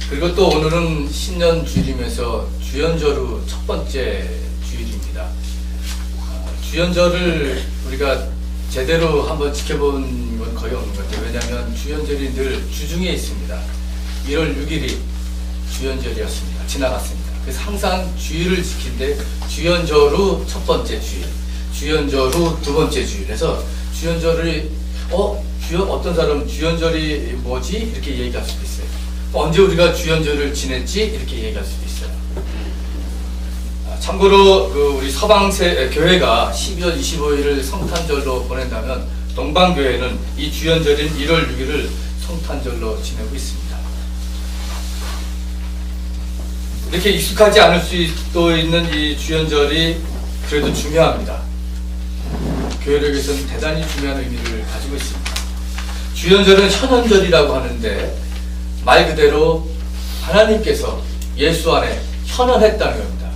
그리고 또 오늘은 신년 주일이면서 주연절후 첫 번째 주일입니다. 주연절을 우리가 제대로 한번 지켜본 건 거의 없는 것 같아요. 왜냐하면 주연절이 늘 주중에 있습니다. 1월 6일이 주연절이었습니다. 지나갔습니다. 그래서 항상 주일을 지킨데 주연절 후 첫 번째 주일, 주연절 후 두 번째 주일 해서 주연절을 어떤 사람은 주연절이 뭐지? 이렇게 얘기할 수도 있어요. 언제 우리가 주연절을 지냈지? 이렇게 얘기할 수도 있어요. 참고로 우리 서방세 교회가 12월 25일을 성탄절로 보낸다면 동방교회는 이 주연절인 1월 6일을 성탄절로 지내고 있습니다. 이렇게 익숙하지 않을 수도 있는 이 주연절이 그래도 중요합니다. 교회력에서는 대단히 중요한 의미를 가지고 있습니다. 주연절은 현현절이라고 하는데 말 그대로 하나님께서 예수 안에 현현했다는 겁니다.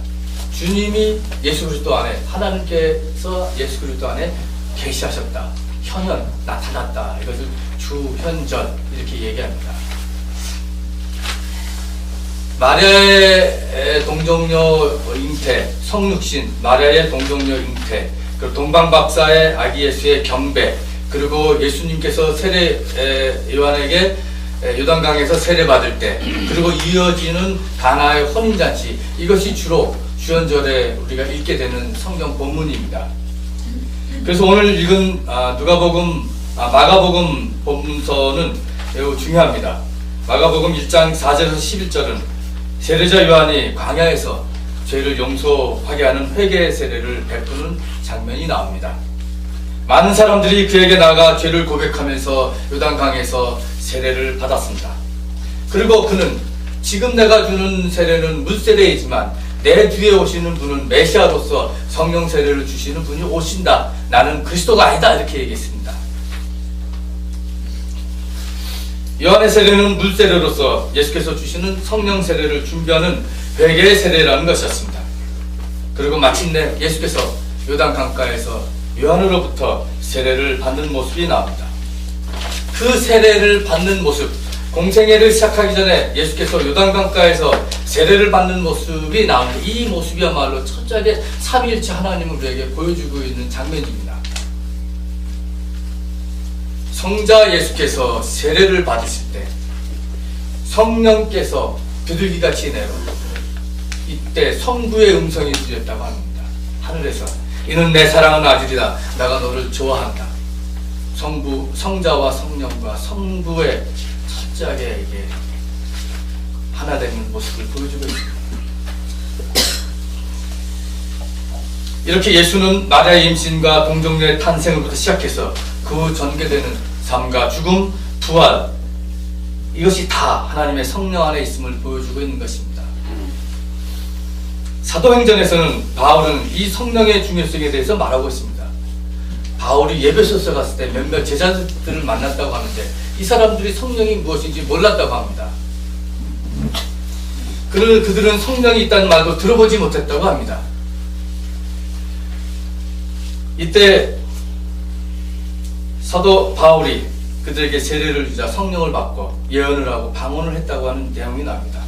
주님이 예수 그리스도 안에, 하나님께서 예수 그리스도 안에 계시하셨다. 현현, 나타났다. 이것을 주현절 이렇게 얘기합니다. 마리아의 동정녀 잉태, 성육신, 마리아의 동정녀 잉태, 그리고 동방박사의 아기 예수의 경배, 그리고 예수님께서 요한에게 요단강에서 세례받을 때, 그리고 이어지는 가나의 혼인잔치, 이것이 주로 주연절에 우리가 읽게 되는 성경 본문입니다. 그래서 오늘 읽은 마가복음 본문서는 매우 중요합니다. 마가복음 1장 4절에서 11절은 세례자 요한이 광야에서 죄를 용서하게 하는 회개 세례를 베푸는 장면이 나옵니다. 많은 사람들이 그에게 나가 죄를 고백하면서 요단강에서 세례를 받았습니다. 그리고 그는 지금 내가 주는 세례는 물세례이지만 내 뒤에 오시는 분은 메시아로서 성령 세례를 주시는 분이 오신다. 나는 그리스도가 아니다. 이렇게 얘기했습니다. 요한의 세례는 물세례로서 예수께서 주시는 성령 세례를 준비하는 회개의 세례라는 것이었습니다. 그리고 마침내 예수께서 요단 강가에서 요한으로부터 세례를 받는 모습이 나옵니다. 그 세례를 받는 모습, 공생애를 시작하기 전에 예수께서 요단강가에서 세례를 받는 모습이 나오는데 이 모습이야말로 철저하게 삼위일체 하나님을 우리에게 보여주고 있는 장면입니다. 성자 예수께서 세례를 받으실 때 성령께서 비둘기같이 내려 이때 성부의 음성이 들렸다고 합니다. 하늘에서 이는 내 사랑하는 아들이다. 내가 너를 좋아한다. 성자와 성령과 성부의 철저하게 이게 하나 되는 모습을 보여주고 있습니다. 이렇게 예수는 마리아의 임신과 동정녀의 탄생으로부터 시작해서 그 전개되는 삶과 죽음, 부활, 이것이 다 하나님의 성령 안에 있음을 보여주고 있는 것입니다. 사도행전에서는 바울은 이 성령의 중요성에 대해서 말하고 있습니다. 바울이 예배소서 갔을 때 몇몇 제자들을 만났다고 하는데 이 사람들이 성령이 무엇인지 몰랐다고 합니다. 그들은 성령이 있다는 말도 들어보지 못했다고 합니다. 이때 사도 바울이 그들에게 세례를 주자 성령을 받고 예언을 하고 방언을 했다고 하는 내용이 나옵니다.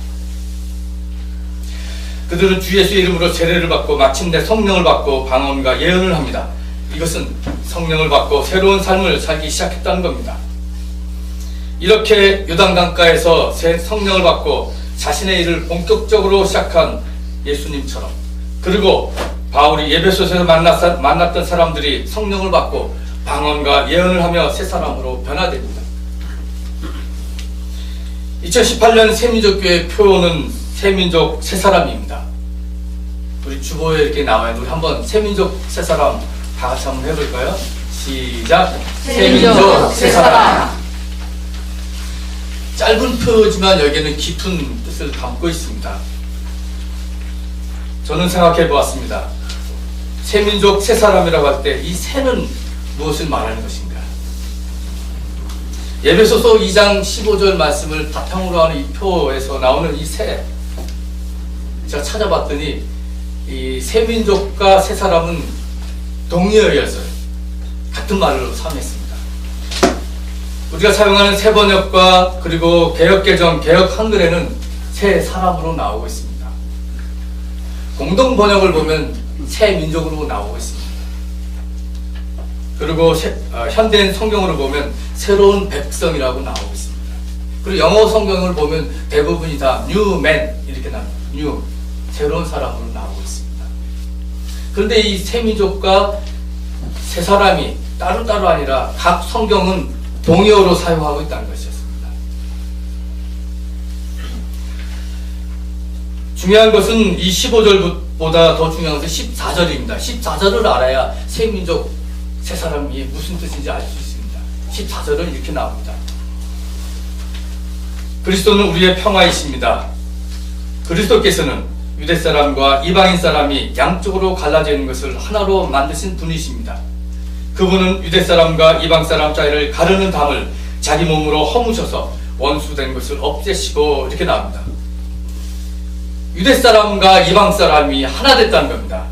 그들은 주 예수의 이름으로 세례를 받고 마침내 성령을 받고 방언과 예언을 합니다. 이것은 성령을 받고 새로운 삶을 살기 시작했다는 겁니다. 이렇게 요단강가에서 성령을 받고 자신의 일을 본격적으로 시작한 예수님처럼, 그리고 바울이 예배소에서 만났던 사람들이 성령을 받고 방언과 예언을 하며 새 사람으로 변화됩니다. 2018년 새민족교회 표어는 새민족 새사람입니다. 우리 주보에 이렇게 나와요. 우리 한번 새민족 새사람 다 같이 한번 해볼까요? 시작! 새민족 새사람. 짧은 표어지만 여기에는 깊은 뜻을 담고 있습니다. 저는 생각해 보았습니다. 새민족 새사람이라고 할 때 이 새는 무엇을 말하는 것인가? 예배소서 2장 15절 말씀을 바탕으로 하는 이 표에서 나오는 이 새, 제가 찾아봤더니 이 새민족과 새사람은 동의어였어요. 같은 말로 사용했습니다. 우리가 사용하는 새번역과 그리고 개역개정, 개역 한글에는 새 사람으로 나오고 있습니다. 공동 번역을 보면 새 민족으로 나오고 있습니다. 그리고 현대인 성경으로 보면 새로운 백성이라고 나오고 있습니다. 그리고 영어 성경을 보면 대부분이 다 new man 이렇게 나옵니다. new, 새로운 사람으로 나오고 있습니다. 그런데 이 새 민족과 새 사람이 따로따로 아니라 각 성경은 동의어로 사용하고 있다는 것이었습니다. 중요한 것은 이 15절보다 더 중요한 것은 14절입니다. 14절을 알아야 새 민족, 새 사람이 무슨 뜻인지 알 수 있습니다. 14절은 이렇게 나옵니다. 그리스도는 우리의 평화이십니다. 그리스도께서는 유대 사람과 이방인 사람이 양쪽으로 갈라져 있는 것을 하나로 만드신 분이십니다. 그분은 유대 사람과 이방 사람 사이를 가르는 담을 자기 몸으로 허무셔서 원수된 것을 없애시고 이렇게 나옵니다. 유대 사람과 이방 사람이 하나 됐다는 겁니다.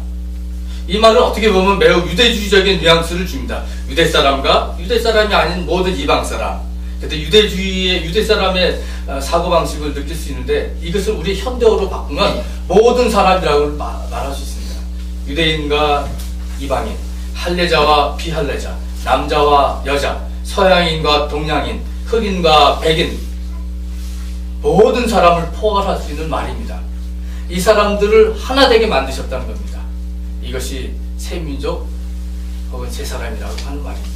이 말은 어떻게 보면 매우 유대주의적인 뉘앙스를 줍니다. 유대 사람과 유대 사람이 아닌 모든 이방 사람. 근데 유대주의의 유대 사람의 사고방식을 느낄 수 있는데 이것을 우리 현대어로 바꾸면 모든 사람이라고 말할 수 있습니다. 유대인과 이방인, 할례자와 비할례자, 남자와 여자, 서양인과 동양인, 흑인과 백인, 모든 사람을 포괄할 수 있는 말입니다. 이 사람들을 하나 되게 만드셨다는 겁니다. 이것이 새 민족 혹은 새 사람이라고 하는 말입니다.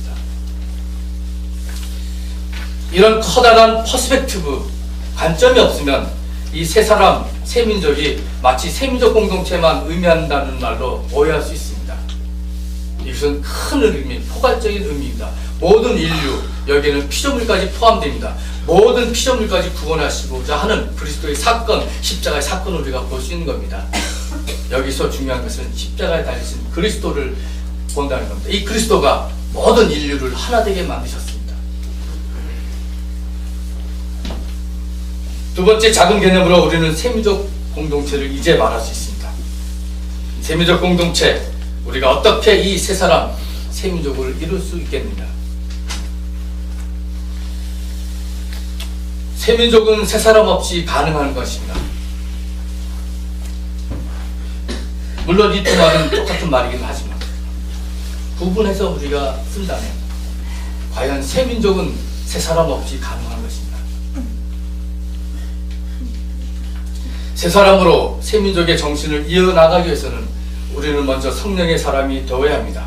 이런 커다란 퍼스펙티브, 관점이 없으면 이 새 사람, 새 민족이 마치 새 민족 공동체만 의미한다는 말로 오해할 수 있습니다. 이것은 큰 의미, 포괄적인 의미입니다. 모든 인류, 여기에는 피조물까지 포함됩니다. 모든 피조물까지 구원하시고자 하는 그리스도의 사건, 십자가의 사건을 우리가 볼 수 있는 겁니다. 여기서 중요한 것은 십자가에 달리신 그리스도를 본다는 겁니다. 이 그리스도가 모든 인류를 하나 되게 만드셨습니다. 두 번째 작은 개념으로 우리는 세민족 공동체를 이제 말할 수 있습니다. 세민족 공동체, 우리가 어떻게 이 세 사람, 세민족을 이룰 수 있겠느냐. 세민족은 세 사람 없이 가능한 것입니다. 물론 이 두 말은 똑같은 말이긴 하지만 구분해서 우리가 쓴다면 과연 세민족은 세 사람 없이 가능한 것입니다. 세 사람으로 세민족의 정신을 이어나가기 위해서는 우리는 먼저 성령의 사람이 되어야 합니다.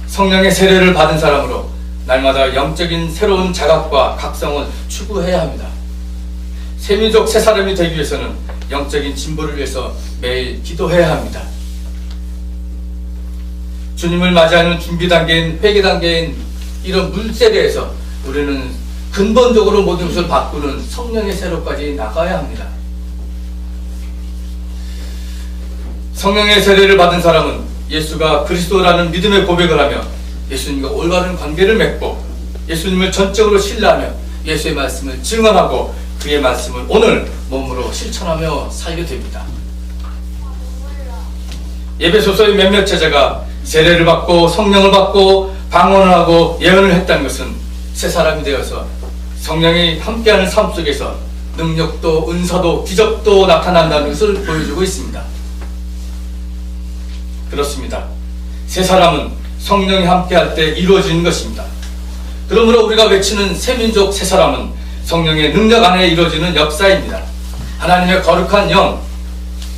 성령의 세례를 받은 사람으로 날마다 영적인 새로운 자각과 각성을 추구해야 합니다. 세민족 세 사람이 되기 위해서는 영적인 진보를 위해서 매일 기도해야 합니다. 주님을 맞이하는 준비 단계인 회개 단계인 이런 물세례에서 우리는 근본적으로 모든 것을 바꾸는 성령의 세례까지 나가야 합니다. 성령의 세례를 받은 사람은 예수가 그리스도라는 믿음의 고백을 하며 예수님과 올바른 관계를 맺고 예수님을 전적으로 신뢰하며 예수의 말씀을 증언하고 그의 말씀을 오늘 몸으로 실천하며 살게 됩니다. 에베소서의 몇몇 제자가 세례를 받고 성령을 받고 방언을 하고 예언을 했다는 것은 새 사람이 되어서 성령이 함께하는 삶 속에서 능력도 은사도 기적도 나타난다는 것을 보여주고 있습니다. 그렇습니다. 새 사람은 성령이 함께할 때 이루어지는 것입니다. 그러므로 우리가 외치는 새민족 새 사람은 성령의 능력 안에 이루어지는 역사입니다. 하나님의 거룩한 영,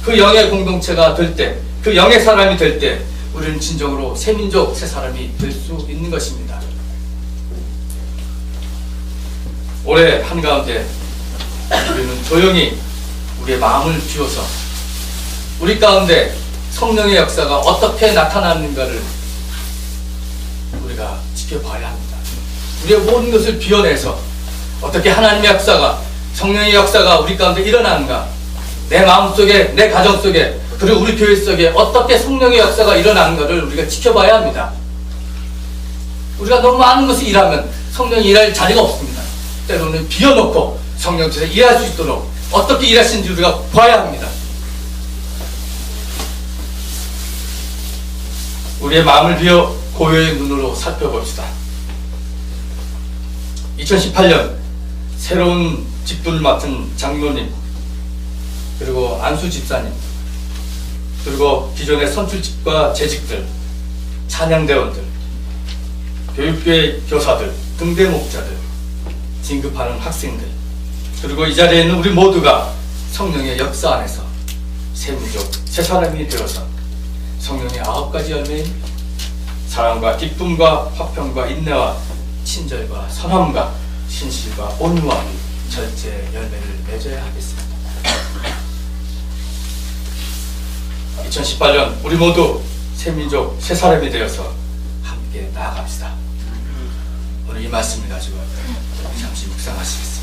그 영의 공동체가 될 때, 그 영의 사람이 될 때 우리는 진정으로 새민족 새 사람이 될 수 있는 것입니다. 올해 한가운데 우리는 조용히 우리의 마음을 비워서 우리 가운데 성령의 역사가 어떻게 나타나는가를 우리가 지켜봐야 합니다. 우리의 모든 것을 비워내서 어떻게 하나님의 역사가, 성령의 역사가 우리 가운데 일어나는가, 내 마음속에, 내 가정 속에, 그리고 우리 교회 속에 어떻게 성령의 역사가 일어나는가를 우리가 지켜봐야 합니다. 우리가 너무 많은 것을 일하면 성령이 일할 자리가 없습니다. 때로는 비워놓고 성령께서 일할 수 있도록 어떻게 일하시는지 우리가 봐야 합니다. 우리의 마음을 비워 고요의 눈으로 살펴봅시다. 2018년 새로운 직분을 맡은 장로님, 그리고 안수 집사님, 그리고 기존의 선출직과 재직들, 찬양대원들, 교육교회 교사들, 등대 목자들, 진급하는 학생들, 그리고 이 자리에 있는 우리 모두가 성령의 역사 안에서 새 민족, 새 사람이 되어서 성령의 9가지 열매인 사랑과 기쁨과 화평과 인내와 친절과 선함과 신실과 온유와 절제 열매를 맺어야 하겠습니다. 2018년 우리 모두 새 민족, 새 사람이 되어서 함께 나아갑시다. 오늘 이 말씀을 가지고 잠시 묵상하시겠습니다.